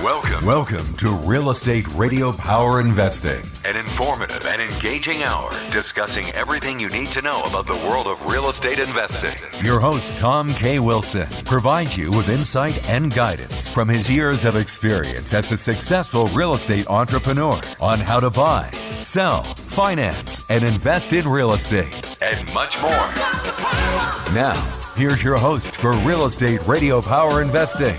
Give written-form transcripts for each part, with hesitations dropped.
Welcome to Real Estate Radio Power Investing, an informative and engaging hour discussing everything you need to know about the world of real estate investing. Your host, Tom K. Wilson, provides you with insight and guidance from his years of experience as a successful real estate entrepreneur on how to buy, sell, finance, and invest in real estate, and much more. Now, here's your host for Real Estate Radio Power Investing,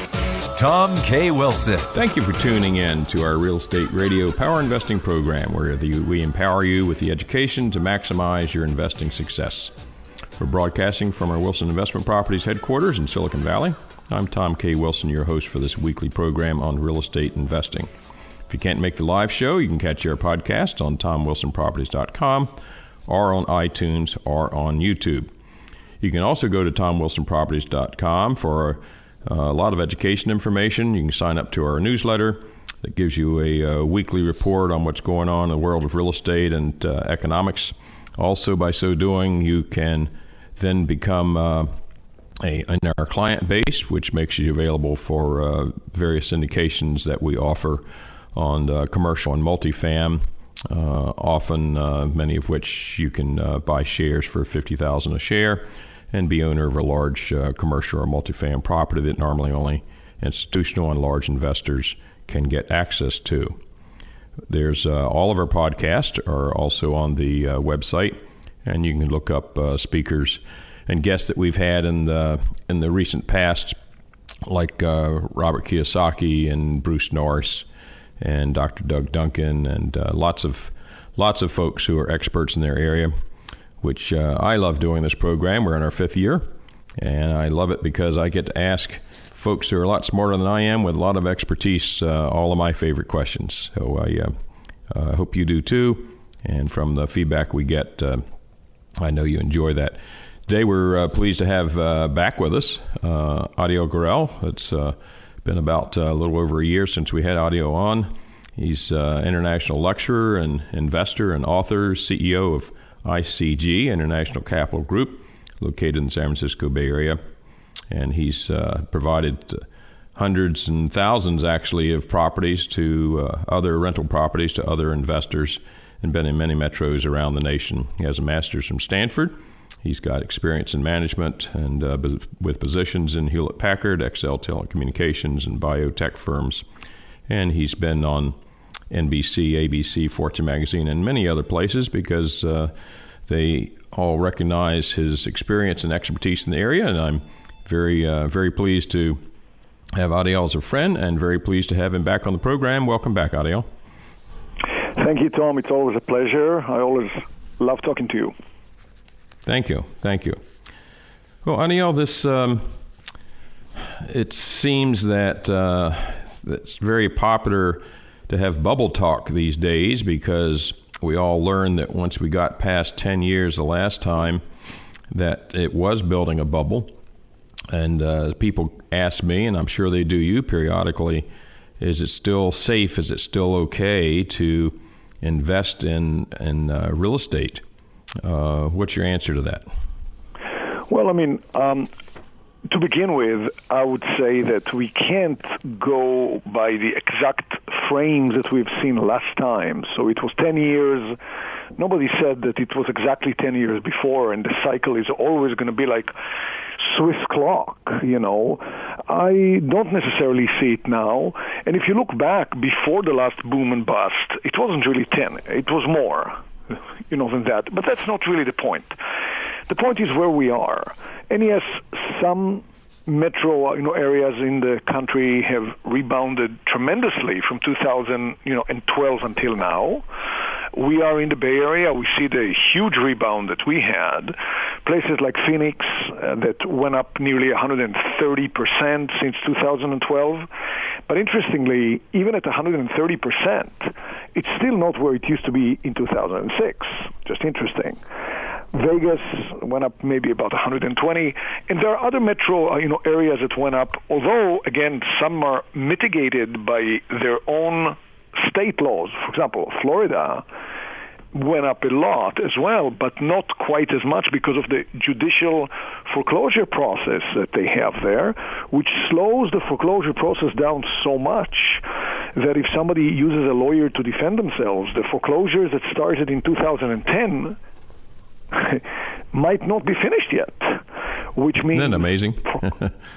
Tom K. Wilson. Thank you for tuning in to our Real Estate Radio Power Investing program, where we empower you with the education to maximize your investing success. We're broadcasting from our Wilson Investment Properties headquarters in Silicon Valley. I'm Tom K. Wilson, your host for this weekly program on real estate investing. If you can't make the live show, you can catch our podcast on TomWilsonProperties.com or on iTunes or on YouTube. You can also go to TomWilsonProperties.com for a lot of education information. You can sign up to our newsletter that gives you a weekly report on what's going on in the world of real estate and economics. Also, by so doing, you can then become in our client base, which makes you available for various syndications that we offer on commercial and multifam, often many of which you can buy shares for $50,000 a share and be owner of a large commercial or multifam property that normally only institutional and large investors can get access to. There's all of our podcasts are also on the website, and you can look up speakers and guests that we've had in the recent past, like Robert Kiyosaki and Bruce Norris and Dr. Doug Duncan, and lots of folks who are experts in their area, which I love doing this program. We're in our fifth year, and I love it because I get to ask folks who are a lot smarter than I am with a lot of expertise all of my favorite questions. So I hope you do too, and from the feedback we get, I know you enjoy that. Today we're pleased to have back with us Adiel Gorel. It's been about a little over a year since we had Adiel on. He's an international lecturer and investor and author, CEO of ICG, International Capital Group, located in the San Francisco Bay Area. And he's provided hundreds and thousands, actually, of properties to other rental properties to other investors, and been in many metros around the nation. He has a master's from Stanford. He's got experience in management and with positions in Hewlett-Packard, XL Telecommunications, and biotech firms. And he's been on NBC, ABC, Fortune Magazine, and many other places because they all recognize his experience and expertise in the area. And I'm very pleased to have Adiel as a friend, and very pleased to have him back on the program. Welcome back, Adiel. Thank you, Tom. It's always a pleasure. I always love talking to you. Thank you. Well, Adiel, this it seems that it's very popular to have bubble talk these days, because we all learned that once we got past 10 years the last time that it was building a bubble. And people ask me, and I'm sure they do you periodically, is it still safe? Is it still okay to invest in real estate? What's your answer to that? Well, I mean, to begin with, I would say that we can't go by the exact frames that we've seen last time. So it was 10 years. Nobody said that it was exactly 10 years before, and the cycle is always going to be like Swiss clock, you know. I don't necessarily see it now. And if you look back before the last boom and bust, it wasn't really 10. It was more, than that. But that's not really the point. The point is where we are. And yes, some metro areas in the country have rebounded tremendously from 2012 until now. We are in the Bay Area. We see the huge rebound that we had. Places like Phoenix that went up nearly 130% since 2012. But interestingly, even at 130%, it's still not where it used to be in 2006. Just interesting. Vegas went up maybe about 120, and there are other metro areas that went up, although, again, some are mitigated by their own state laws. For example, Florida went up a lot as well, but not quite as much because of the judicial foreclosure process that they have there, which slows the foreclosure process down so much that if somebody uses a lawyer to defend themselves, the foreclosures that started in 2010 might not be finished yet, which means... Isn't that amazing?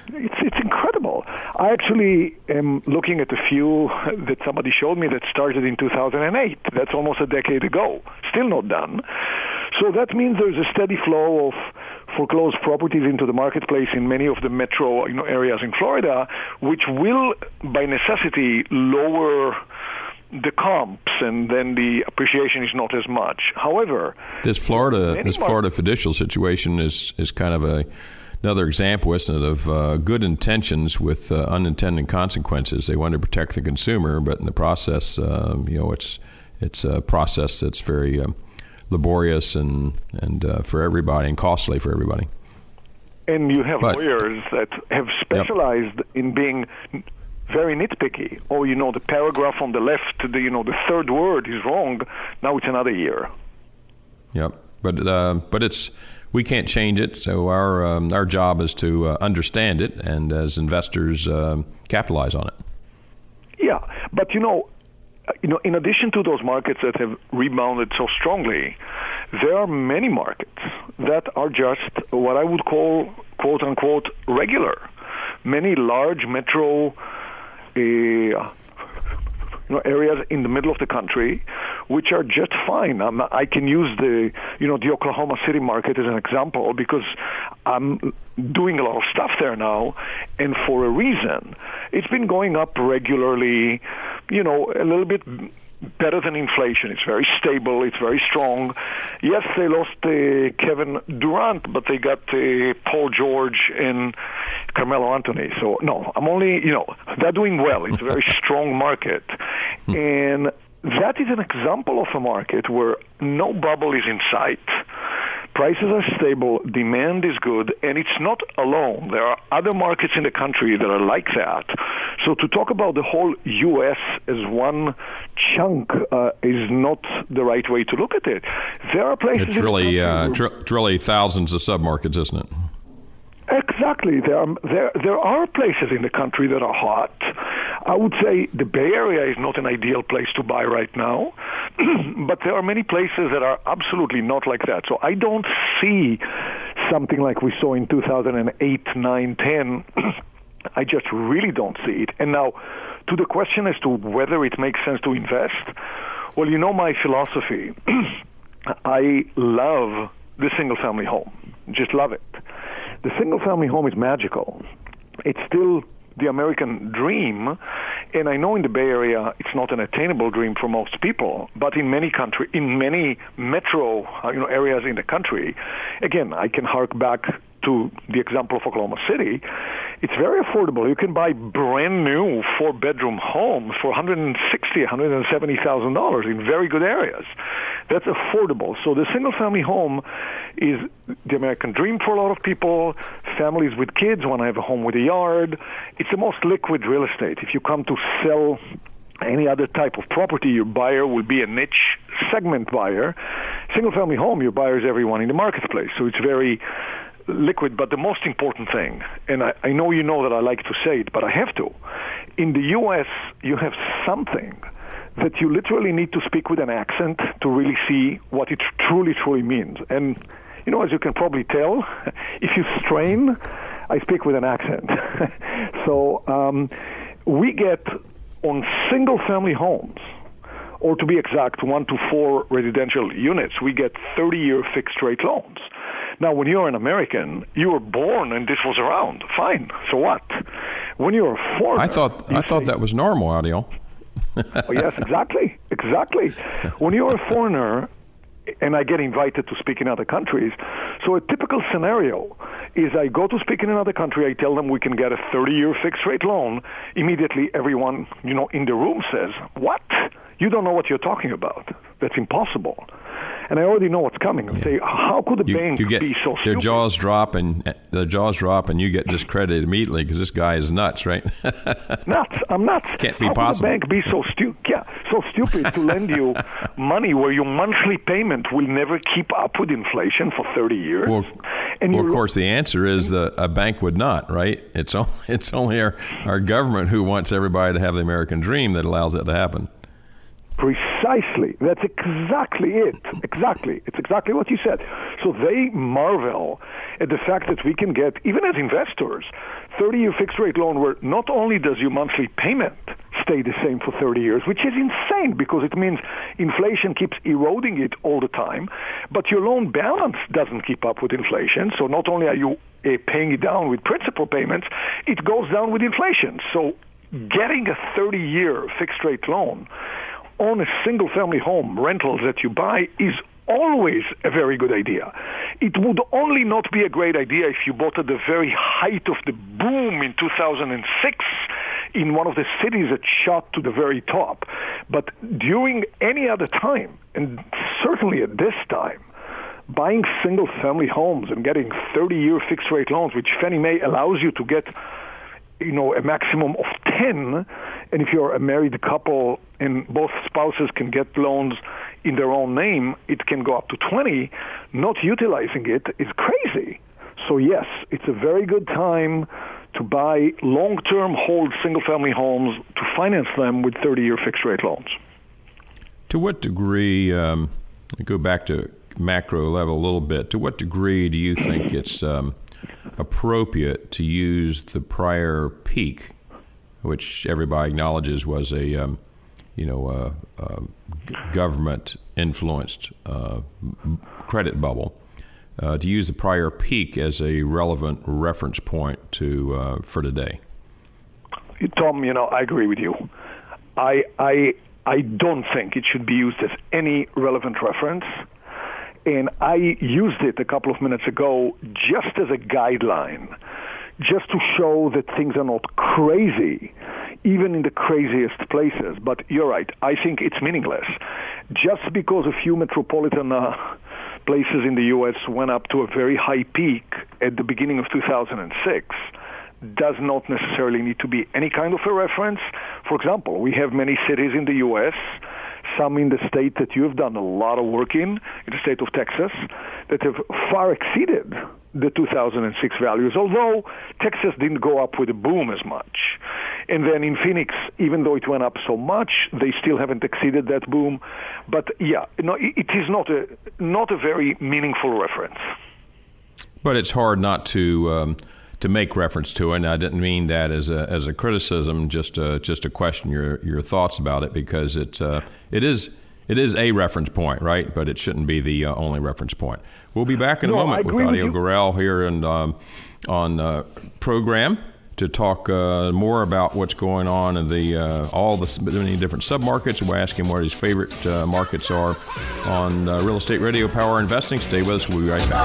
It's incredible. I actually am looking at a few that somebody showed me that started in 2008. That's almost a decade ago. Still not done. So that means there's a steady flow of foreclosed properties into the marketplace in many of the metro areas in Florida, which will, by necessity, lower the comps, and then the appreciation is not as much. However, this Florida fiducial situation is kind of another example, isn't it, of good intentions with unintended consequences. They want to protect the consumer, but in the process, it's a process that's very laborious and for everybody and costly for everybody. And you have lawyers that have specialized in being very nitpicky. Oh, the paragraph on the left, the third word is wrong. Now it's another year. Yep, but we can't change it. So our job is to understand it, and as investors, capitalize on it. Yeah, but in addition to those markets that have rebounded so strongly, there are many markets that are just what I would call, quote unquote, regular. Many large metro areas in the middle of the country, which are just fine. I can use the Oklahoma City market as an example because I'm doing a lot of stuff there now, and for a reason. It's been going up regularly, a little bit better than inflation. It's very stable. It's very strong. Yes, they lost Kevin Durant, but they got Paul George and Carmelo Anthony. So, no, I'm only, they're doing well. It's a very strong market. And that is an example of a market where no bubble is in sight. Prices are stable, demand is good, and it's not alone. There are other markets in the country that are like that. So to talk about the whole U.S. as one chunk is not the right way to look at it. There are places... It's really thousands of submarkets, isn't it? Exactly. There are places in the country that are hot. I would say the Bay Area is not an ideal place to buy right now, but there are many places that are absolutely not like that. So I don't see something like we saw in 2008, 9, 10. I just really don't see it. And now, to the question as to whether it makes sense to invest, well, my philosophy. I love the single-family home. Just love it. The single-family home is magical. It's still the American dream, and I know in the Bay Area it's not an attainable dream for most people, but in many metro areas in the country, again, I can hark back to the example of Oklahoma City. It's very affordable. You can buy brand new 4-bedroom homes for $160,000, $170,000 in very good areas. That's affordable. So the single-family home is the American dream for a lot of people. Families with kids want to have a home with a yard. It's the most liquid real estate. If you come to sell any other type of property, your buyer will be a niche segment buyer. Single-family home, your buyer is everyone in the marketplace. So it's very liquid. But the most important thing, and I know you know that I like to say it, but I have to. In the U.S., you have something that you literally need to speak with an accent to really see what it truly, truly means. And, as you can probably tell, if you strain, I speak with an accent. So we get on single-family homes, or to be exact, 1 to 4 residential units, we get 30-year fixed-rate loans. Now, when you're an American, you were born and this was around. Fine. So what? When you're a foreigner... I thought that was normal, Adiel. Oh, yes, exactly. When you're a foreigner, and I get invited to speak in other countries, so a typical scenario is I go to speak in another country, I tell them we can get a 30-year fixed-rate loan. Immediately, everyone, in the room says, what? You don't know what you're talking about. That's impossible. And I already know what's coming. I say, how could the bank be so stupid? Their jaws drop, and you get discredited immediately because this guy is nuts, right? Nuts. I'm nuts. Can't be how possible. Could the bank be so stupid to lend you money where your monthly payment will never keep up with inflation for 30 years? Well, And well, of course, the answer is a bank would not, right? It's only our government who wants everybody to have the American dream that allows it to happen. Precisely. That's exactly it. Exactly. It's exactly what you said. So they marvel at the fact that we can get, even as investors, 30-year fixed-rate loan where not only does your monthly payment stay the same for 30 years, which is insane because it means inflation keeps eroding it all the time, but your loan balance doesn't keep up with inflation. So not only are you paying it down with principal payments, it goes down with inflation. So getting a 30-year fixed-rate loan on a single-family home rentals that you buy is always a very good idea. It would only not be a great idea if you bought at the very height of the boom in 2006 in one of the cities that shot to the very top. But during any other time, and certainly at this time, buying single-family homes and getting 30-year fixed-rate loans, which Fannie Mae allows you to get a maximum of 10, and if you're a married couple and both spouses can get loans in their own name, it can go up to 20. Not utilizing it is crazy. So yes, it's a very good time to buy long-term hold single-family homes to finance them with 30-year fixed-rate loans. To what degree, go back to macro level a little bit, to what degree do you think it's appropriate to use the prior peak, which everybody acknowledges was a government-influenced credit bubble, to use the prior peak as a relevant reference point for today? Tom, I agree with you. I don't think it should be used as any relevant reference. And I used it a couple of minutes ago just as a guideline, just to show that things are not crazy, even in the craziest places. But you're right, I think it's meaningless. Just because a few metropolitan places in the U.S. went up to a very high peak at the beginning of 2006 does not necessarily need to be any kind of a reference. For example, we have many cities in the U.S., some in the state that you have done a lot of work in the state of Texas, that have far exceeded the 2006 values, although Texas didn't go up with a boom as much. And then in Phoenix, even though it went up so much, they still haven't exceeded that boom. But yeah, it is not a very meaningful reference. But it's hard not to make reference to it, and I didn't mean that as a criticism, just to question your thoughts about it, because it is a reference point, right? But it shouldn't be the only reference point. We'll be back in a moment with Adiel Gorel here and on program to talk more about what's going on in all the many different submarkets. We'll ask him what his favorite markets are on Real Estate Radio Power Investing. Stay with us. We'll be right back.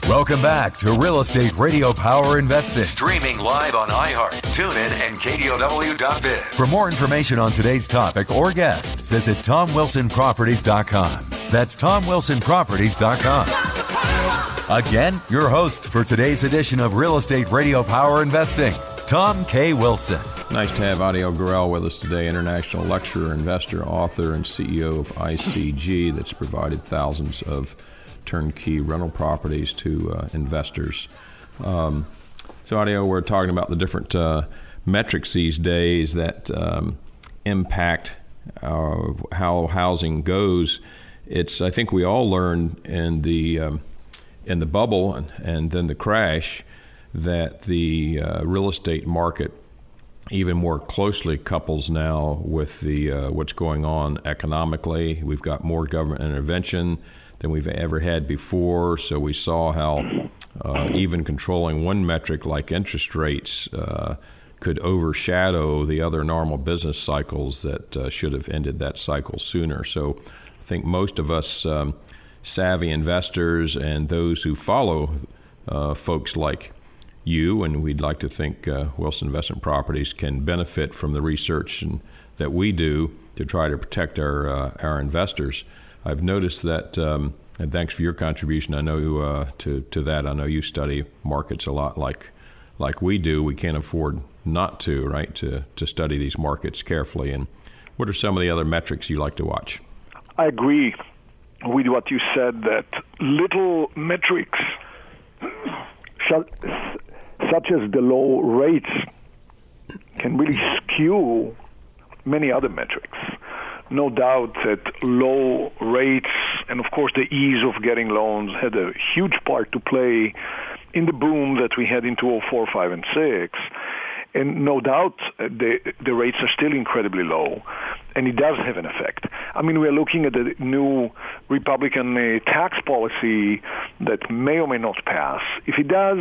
Welcome back to Real Estate Radio Power Investing. Streaming live on iHeart, TuneIn, and KDOW.biz. For more information on today's topic or guest, visit TomWilsonProperties.com. That's TomWilsonProperties.com. Again, your host for today's edition of Real Estate Radio Power Investing, Tom K. Wilson. Nice to have Adiel Gorel with us today, international lecturer, investor, author, and CEO of ICG, that's provided thousands of turnkey rental properties to investors. So, Adiel, we're talking about the different metrics these days that impact how housing goes. I think we all learned in the bubble and then the crash that the real estate market even more closely couples now with the what's going on economically. We've got more government intervention than we've ever had before. So we saw how even controlling one metric like interest rates could overshadow the other normal business cycles that should have ended that cycle sooner. So I think most of us savvy investors and those who follow folks like you, and we'd like to think Wilson Investment Properties can benefit from the research that we do to try to protect our investors. I've noticed that, and thanks for your contribution. I know to that. I know you study markets a lot like like we do, we can't afford not to, right, to study these markets carefully. And what are some of the other metrics you like to watch? I agree with what you said, that little metrics such as the low rates can really skew many other metrics. No doubt that low rates and, of course, the ease of getting loans had a huge part to play in the boom that we had in 2004, 5, and 6. And no doubt the rates are still incredibly low, and it does have an effect. I mean, we're looking at the new Republican tax policy that may or may not pass. If it does,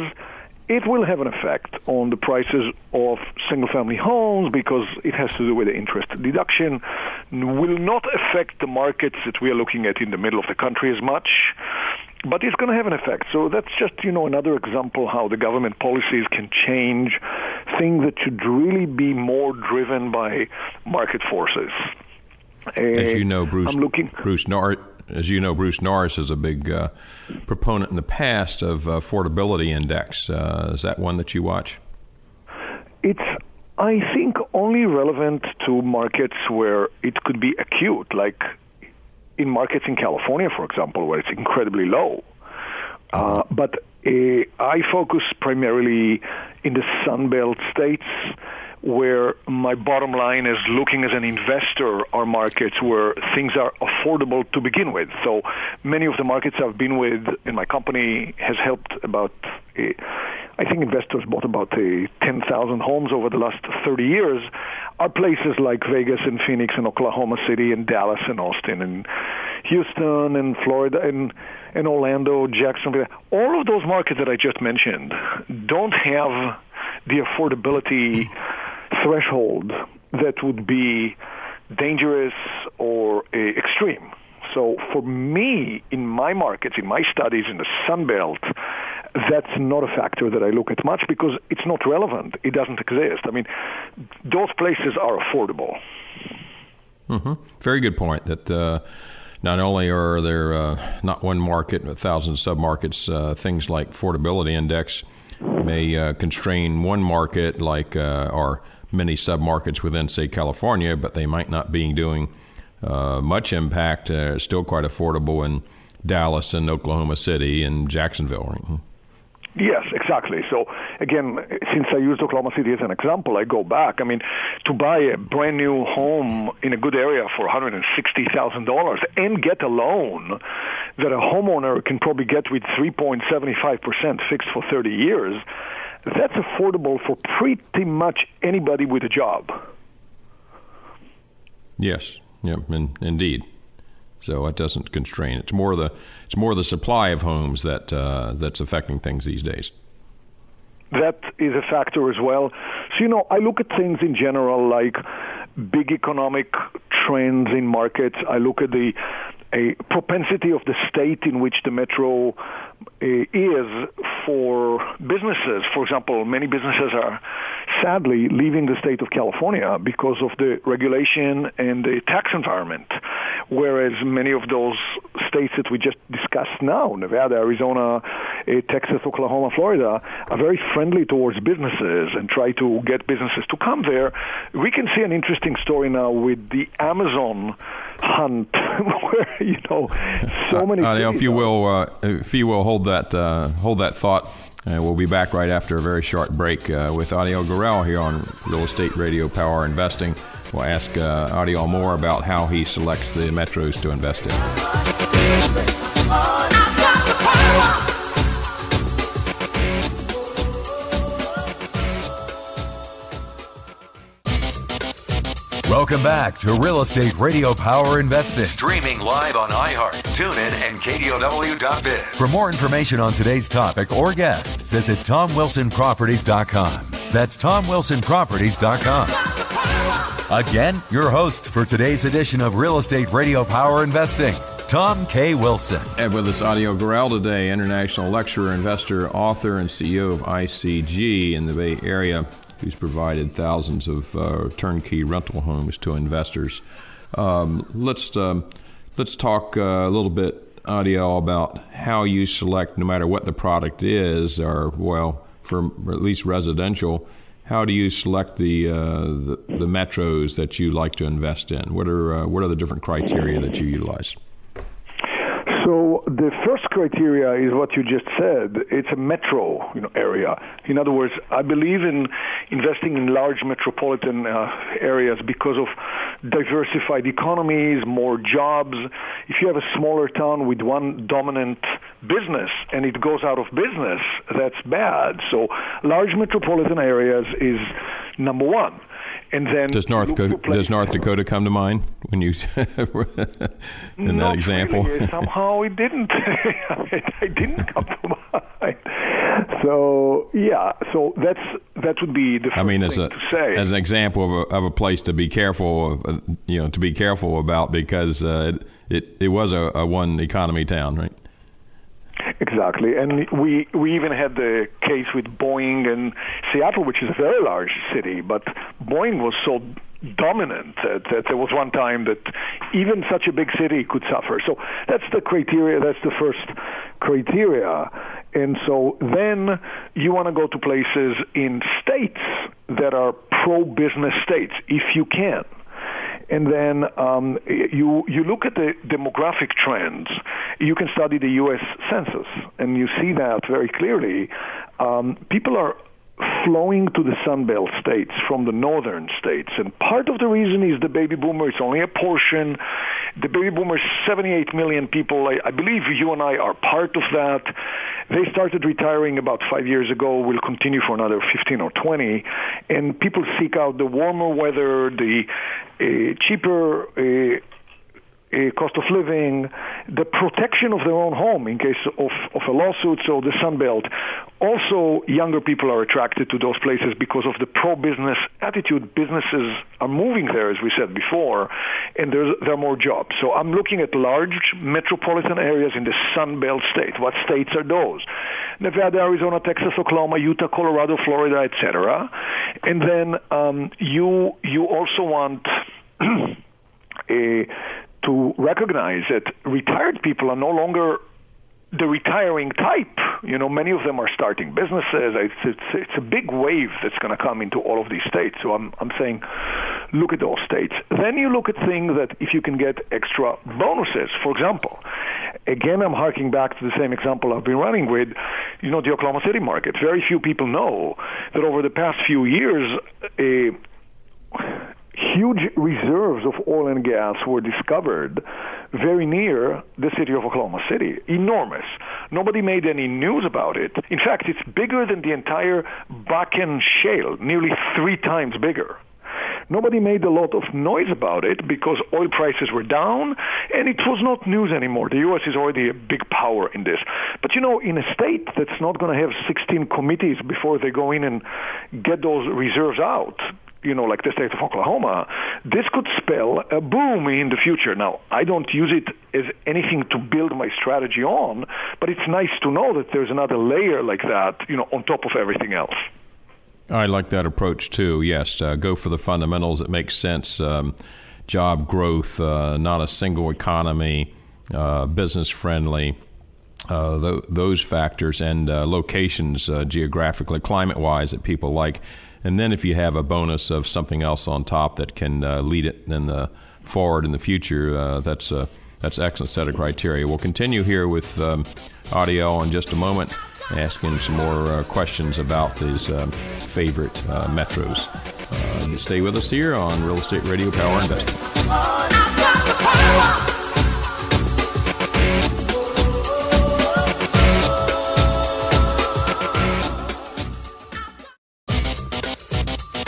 it will have an effect on the prices of single-family homes because it has to do with the interest deduction. Will not affect the markets that we are looking at in the middle of the country as much, but it's going to have an effect. So that's just, another example how the government policies can change things that should really be more driven by market forces. As you know, Bruce Norris is a big proponent in the past of affordability index. Is that one that you watch? It's, I think, only relevant to markets where it could be acute, like in markets in California, for example, where it's incredibly low. But I focus primarily in the Sun Belt states, where my bottom line is looking as an investor are markets where things are affordable to begin with. So many of the markets I've been with in my company has helped about, I think investors bought about 10,000 homes over the last 30 years, are places like Vegas and Phoenix and Oklahoma City and Dallas and Austin and Houston and Florida and Orlando, Jacksonville. All of those markets that I just mentioned don't have the affordability threshold that would be dangerous or extreme. So for me, in my markets, in my studies in the Sun Belt, that's not a factor that I look at much because it's not relevant. It doesn't exist. I mean, those places are affordable. Mm-hmm. Very good point that not only are there not one market, but thousands of submarkets, things like affordability index may constrain one market like or many submarkets within, say, California, but they might not be doing much impact. Still quite affordable in Dallas and Oklahoma City and Jacksonville. Right? Yes, exactly. So again, since I used Oklahoma City as an example, I go back. I mean, to buy a brand new home in a good area for $160,000 and get a loan that a homeowner can probably get with 3.75% fixed for 30 years, that's affordable for pretty much anybody with a job. Yes, indeed. So it doesn't constrain. It's more the supply of homes that's affecting things these days. That is a factor as well. So, I look at things in general like big economic trends in markets. I look at the propensity of the state in which the metro is for businesses. For example, many businesses are sadly leaving the state of California because of the regulation and the tax environment, whereas many of those states that we just discussed now, Nevada, Arizona, Texas, Oklahoma, Florida, are very friendly towards businesses and try to get businesses to come there. We can see an interesting story now with the Amazon hunt, where so many. If you will hold that thought. We'll be back right after a very short break with Adiel Gorel here on Real Estate Radio Power Investing. We'll ask Adiel more about how he selects the metros to invest in. Welcome back to Real Estate Radio Power Investing. Streaming live on iHeart, TuneIn, and KDOW.biz. For more information on today's topic or guest, visit TomWilsonProperties.com. That's TomWilsonProperties.com. Again, your host for today's edition of Real Estate Radio Power Investing, Tom K. Wilson. And with us, Adiel Gorel today, international lecturer, investor, author, and CEO of ICG in the Bay Area, who's provided thousands of turnkey rental homes to investors. Let's talk a little bit, Adiel, about how you select, no matter what the product is, or for at least residential, how do you select the metros that you like to invest in? What are the different criteria that you utilize? So the first criteria is what you just said. It's a metro area. In other words, I believe in investing in large metropolitan areas because of diversified economies, more jobs. If you have a smaller town with one dominant business and it goes out of business, that's bad. So large metropolitan areas is number one. And then does North Dakota come to mind when you in that example? Really. Somehow it didn't. It didn't come to mind. So yeah, so that would be the first thing to say. As an example of a place to be careful, about, because it was a one economy town, right? Exactly, and we even had the case with Boeing and Seattle, which is a very large city, but Boeing was so dominant that there was one time that even such a big city could suffer. So that's the criteria. That's the first criteria. And so then you want to go to places in states that are pro-business states, if you can. And then you look at the demographic trends. You can study the U.S. Census, and you see that very clearly. People are flowing to the Sun Belt states from the northern states. And part of the reason is the baby boomer. It's only a portion. The baby boomers, 78 million people. I believe you and I are part of that. They started retiring about 5 years ago, will continue for another 15 or 20. And people seek out the warmer weather, the cheaper cost of living, the protection of their own home in case of a lawsuit, so the Sun Belt. Also, younger people are attracted to those places because of the pro-business attitude. Businesses are moving there, as we said before, and there are more jobs. So I'm looking at large metropolitan areas in the Sun Belt state. What states are those? Nevada, Arizona, Texas, Oklahoma, Utah, Colorado, Florida, etc. And then you also want to recognize that retired people are no longer the retiring type. Many of them are starting businesses. It's a big wave that's going to come into all of these states. So I'm saying, look at those states. Then you look at things that if you can get extra bonuses. For example, again, I'm harking back to the same example I've been running with, the Oklahoma City market. Very few people know that over the past few years, huge reserves of oil and gas were discovered very near the city of Oklahoma City. Enormous. Nobody made any news about it. In fact, it's bigger than the entire Bakken Shale, nearly 3 times bigger. Nobody made a lot of noise about it because oil prices were down, and it was not news anymore. The U.S. is already a big power in this. But, in a state that's not going to have 16 committees before they go in and get those reserves out, like the state of Oklahoma, this could spell a boom in the future. Now, I don't use it as anything to build my strategy on, but it's nice to know that there's another layer like that, on top of everything else. I like that approach too. Yes, go for the fundamentals. It makes sense. Job growth, not a single economy, business friendly. Those factors and locations geographically, climate-wise, that people like. And then if you have a bonus of something else on top that can lead it forward in the future, that's an excellent set of criteria. We'll continue here with Adiel in just a moment, asking some more questions about these favorite metros. Stay with us here on Real Estate Radio Power Investing.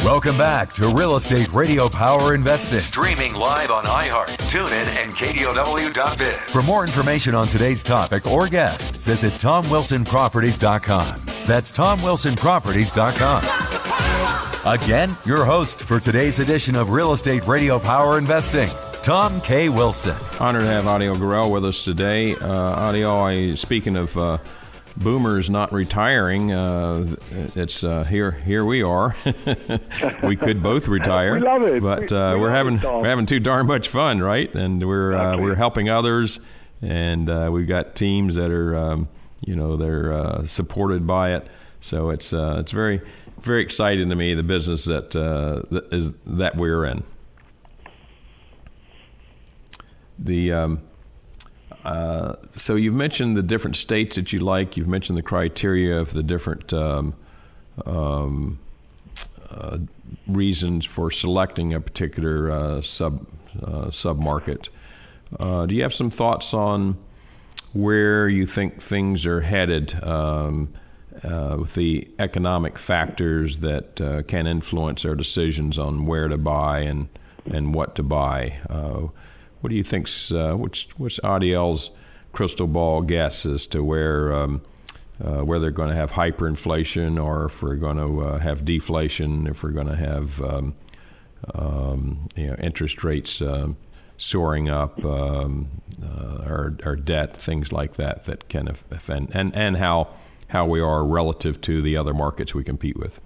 Welcome back to Real Estate Radio Power Investing. Streaming live on iHeart, TuneIn, and KDOW.biz. For more information on today's topic or guest, visit TomWilsonProperties.com. That's TomWilsonProperties.com. Again, your host for today's edition of Real Estate Radio Power Investing, Tom K. Wilson. Honored to have Adiel Gorel with us today. Adiel, speaking of boomers not retiring, it's here we are. We could both retire. We love it, but we're having too darn much fun, right? And we're helping others, and we've got teams that are they're supported by it. So it's very, very exciting to me, the business that we're in. So you've mentioned the different states that you like. You've mentioned the criteria of the different reasons for selecting a particular sub-market. Do you have some thoughts on where you think things are headed with the economic factors that can influence our decisions on where to buy and what to buy? What do you think's what's Adiel's crystal ball guess as to where they're going to have hyperinflation, or if we're going to have deflation, if we're going to have interest rates soaring up, our debt, things like that can affect, and how we are relative to the other markets we compete with?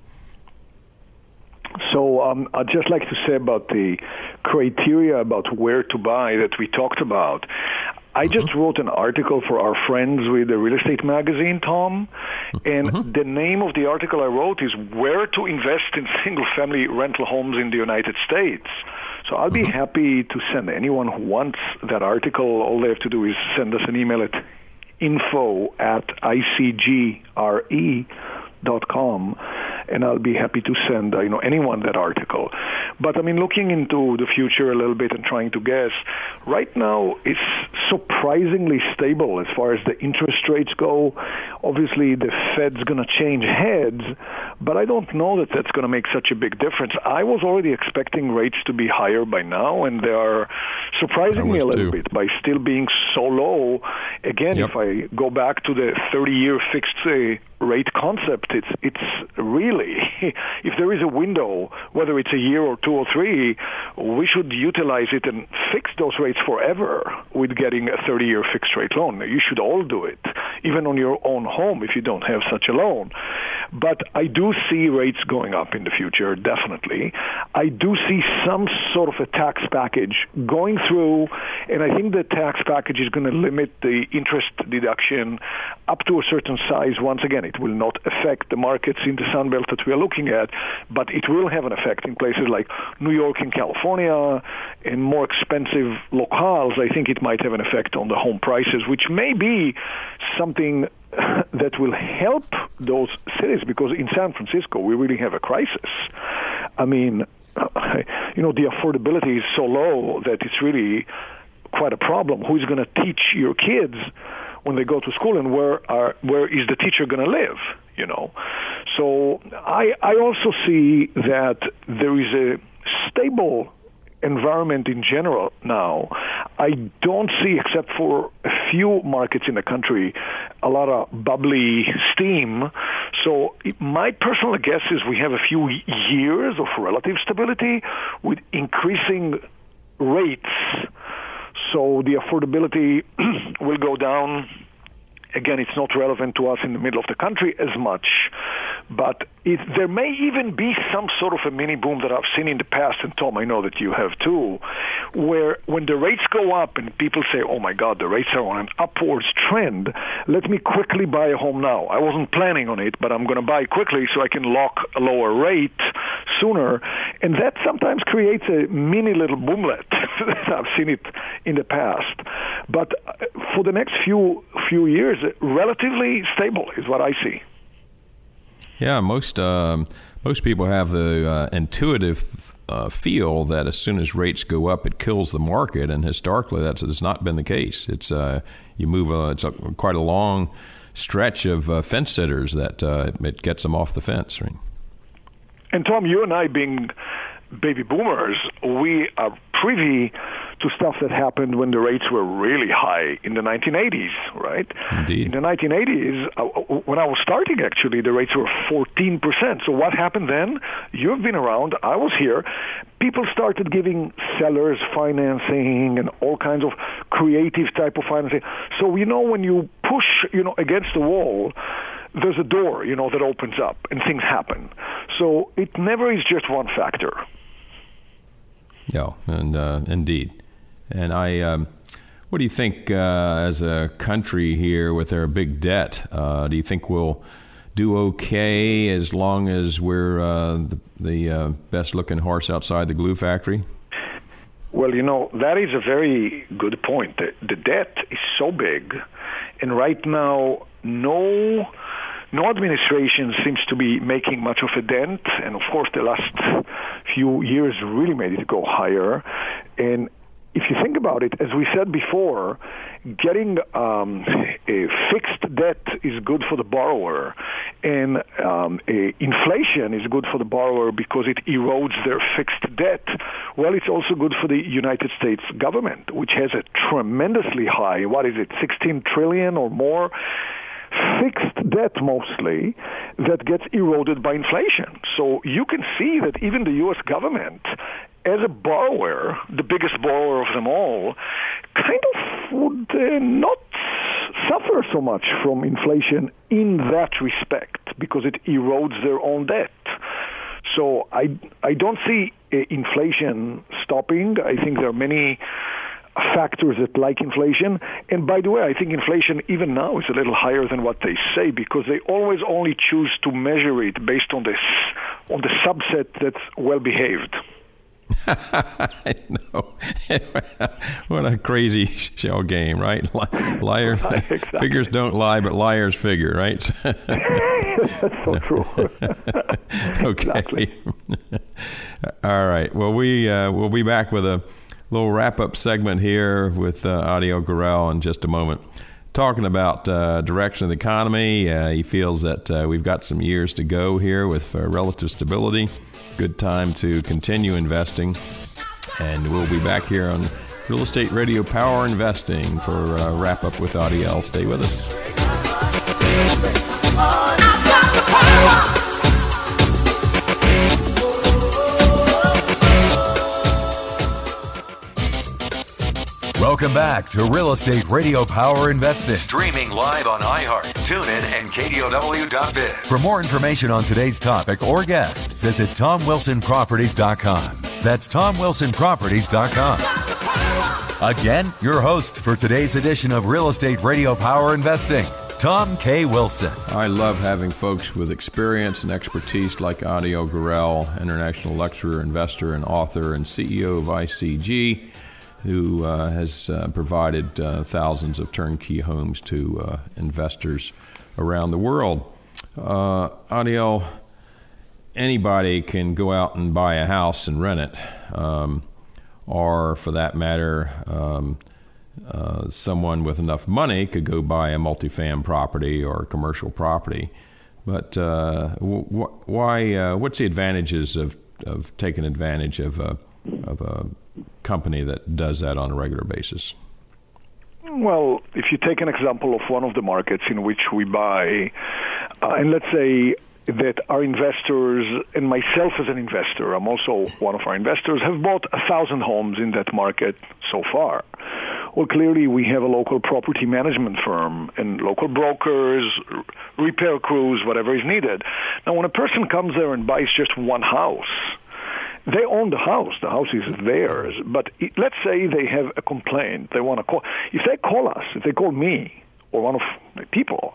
So I'd just like to say about the criteria about where to buy that we talked about. I just wrote an article for our friends with the Real Estate Magazine, Tom, and the name of the article I wrote is Where to Invest in Single-Family Rental Homes in the United States. So I'll be happy to send anyone who wants that article. All they have to do is send us an email at info@icgre.com, and I'll be happy to send anyone that article. But I mean, looking into the future a little bit and trying to guess, right now it's surprisingly stable as far as the interest rates go. Obviously, the Fed's going to change heads, but I don't know that that's going to make such a big difference. I was already expecting rates to be higher by now, and they are surprising me a little bit by still being so low. Again, if I go back to the 30-year fixed rate concept, it's really, if there is a window, whether it's a year or 2 or 3, we should utilize it and fix those rates forever with getting a 30-year fixed rate loan. You should all do it, even on your own home if you don't have such a loan. But I do see rates going up in the future, definitely. I do see some sort of a tax package going through, and I think the tax package is going to limit the interest deduction up to a certain size. Once again, it will not affect the markets in the Sun Belt that we are looking at, but it will have an effect in places like New York and California and more expensive locales. I think it might have an effect on the home prices, which may be something that will help those cities, because in San Francisco we really have a crisis. I mean, the affordability is so low that it's really quite a problem. Who's going to teach your kids when they go to school, and where is the teacher going to live? So I also see that there is a stable environment in general now. I don't see, except for a few markets in the country, a lot of bubbly steam. So my personal guess is we have a few years of relative stability with increasing rates. So the affordability will go down. Again, it's not relevant to us in the middle of the country as much, but there may even be some sort of a mini boom that I've seen in the past, and Tom, I know that you have too, where when the rates go up and people say, oh my God, the rates are on an upwards trend, let me quickly buy a home now. I wasn't planning on it, but I'm going to buy quickly so I can lock a lower rate sooner, and that sometimes creates a mini little boomlet. I've seen it in the past. But for the next few years, relatively stable is what I see. Yeah, most people have the intuitive feel that as soon as rates go up, it kills the market, and historically that has not been the case. It's it's quite a long stretch of fence sitters that it gets them off the fence. Right? And Tom, you and I being baby boomers, we are privy to stuff that happened when the rates were really high in the 1980s, right? Indeed. In the 1980s, when I was starting, actually, the rates were 14%. So what happened then? You've been around. I was here. People started giving sellers financing and all kinds of creative type of financing. So, when you push, against the wall, there's a door, that opens up and things happen. So it never is just one factor. Yeah, and indeed. And what do you think as a country here with our big debt? Do you think we'll do okay as long as we're the best-looking horse outside the glue factory? Well, that is a very good point. The debt is so big, and right now, no administration seems to be making much of a dent. And of course, the last few years really made it go higher. And if you think about it, as we said before, getting a fixed debt is good for the borrower, and inflation is good for the borrower because it erodes their fixed debt. Well, it's also good for the United States government, which has a tremendously high, 16 trillion or more, fixed debt mostly, that gets eroded by inflation. So you can see that even the U.S. government, as a borrower, the biggest borrower of them all, kind of would not suffer so much from inflation in that respect because it erodes their own debt. So I don't see inflation stopping. I think there are many factors that like inflation. And by the way, I think inflation even now is a little higher than what they say because they always only choose to measure it based on the subset that's well behaved. I know. What a crazy shell game, right? Liars, exactly. Figures don't lie, but liars figure, right? That's so true. Okay. Exactly. All right. Well, we'll be back with a little wrap-up segment here with Adiel Gorel in just a moment. Talking about direction of the economy, he feels that we've got some years to go here with relative stability. Good time to continue investing. And we'll be back here on Real Estate Radio Power Investing for a wrap-up with Adiel. Stay with us. Welcome back to Real Estate Radio Power Investing. Streaming live on iHeart, TuneIn, and KDOW.biz. For more information on today's topic or guest, visit TomWilsonProperties.com. That's TomWilsonProperties.com. Again, your host for today's edition of Real Estate Radio Power Investing, Tom K. Wilson. I love having folks with experience and expertise like Adiel Gorel, international lecturer, investor, and author, and CEO of ICG, who has provided thousands of turnkey homes to investors around the world. Adiel, anybody can go out and buy a house and rent it, or for that matter, someone with enough money could go buy a multifam property or a commercial property. But why? What's the advantages of taking advantage of a company that does that on a regular basis? Well, if you take an example of one of the markets in which we buy, and let's say that our investors, and myself as an investor, I'm also one of our investors, have bought 1,000 homes in that market so far. Well, clearly we have a local property management firm and local brokers, repair crews, whatever is needed. Now, when a person comes there and buys just one house, they own the house is theirs, but let's say they have a complaint, they want to call. If they call us, if they call me or one of the people,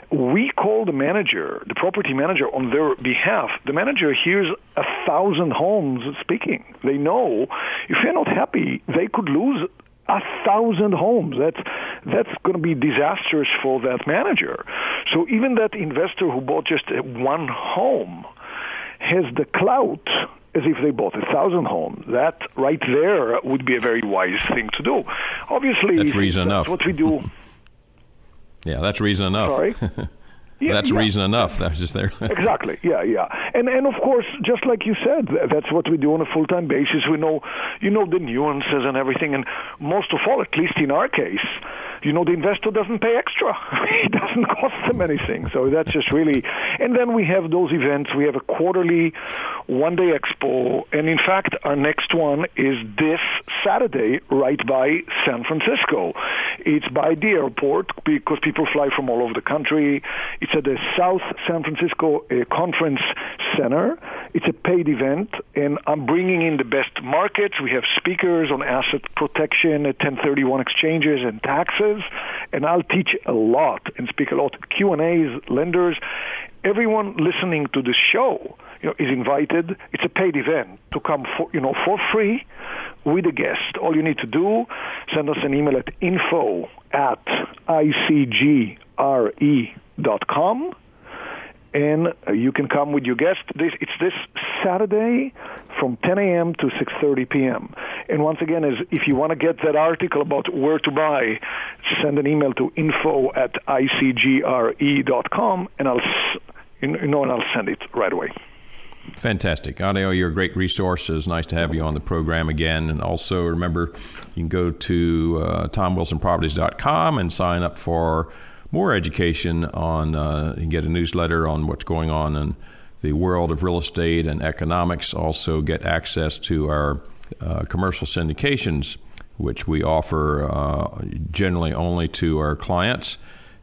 we call the manager, the property manager on their behalf. The manager hears 1,000 homes speaking. They know if they're not happy, they could lose 1,000 homes. That's going to be disastrous for that manager. So even that investor who bought just one home has the clout as if they bought 1,000 homes. That right there would be a very wise thing to do. Obviously, that's reason enough. What we do. Yeah, that's reason enough. Sorry? That's reason enough. That's just there. Exactly. Yeah. And of course, just like you said, that's what we do on a full-time basis. We know, the nuances and everything. And most of all, at least in our case, the investor doesn't pay extra. It doesn't cost them anything. So that's just really, and then we have those events. We have a quarterly one-day expo. And in fact, our next one is this Saturday right by San Francisco. It's by the airport because people fly from all over the country. It's at the South San Francisco Conference Center. It's a paid event, and I'm bringing in the best markets. We have speakers on asset protection, 1031 exchanges, and taxes, and I'll teach a lot and speak a lot. Q&As, lenders, everyone listening to this show, is invited. It's a paid event to come for free with a guest. All you need to do, send us an email at info@icgre.com, and you can come with your guest. It's this Saturday from 10 a.m. to 6:30 p.m. And once again, if you want to get that article about where to buy, send an email to info@icgre.com, and I'll send it right away. Fantastic. Adiel, you're a great resource. It's nice to have you on the program again. And also remember, you can go to TomWilsonProperties.com and sign up for more education on, you can get a newsletter on what's going on in the world of real estate and economics. Also get access to our commercial syndications, which we offer generally only to our clients.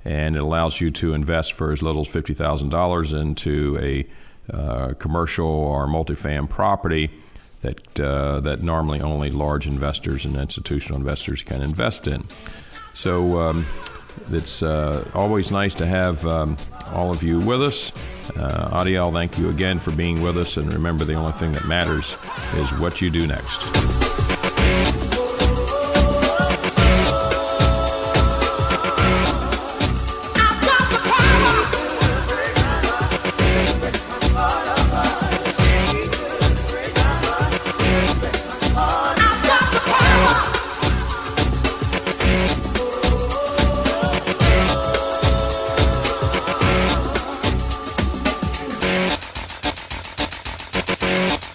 And it allows you to invest for as little as $50,000 into a commercial or multifamily property that normally only large investors and institutional investors can invest in. So it's always nice to have all of you with us. Adiel, thank you again for being with us, and remember, the only thing that matters is what you do next. Yeah.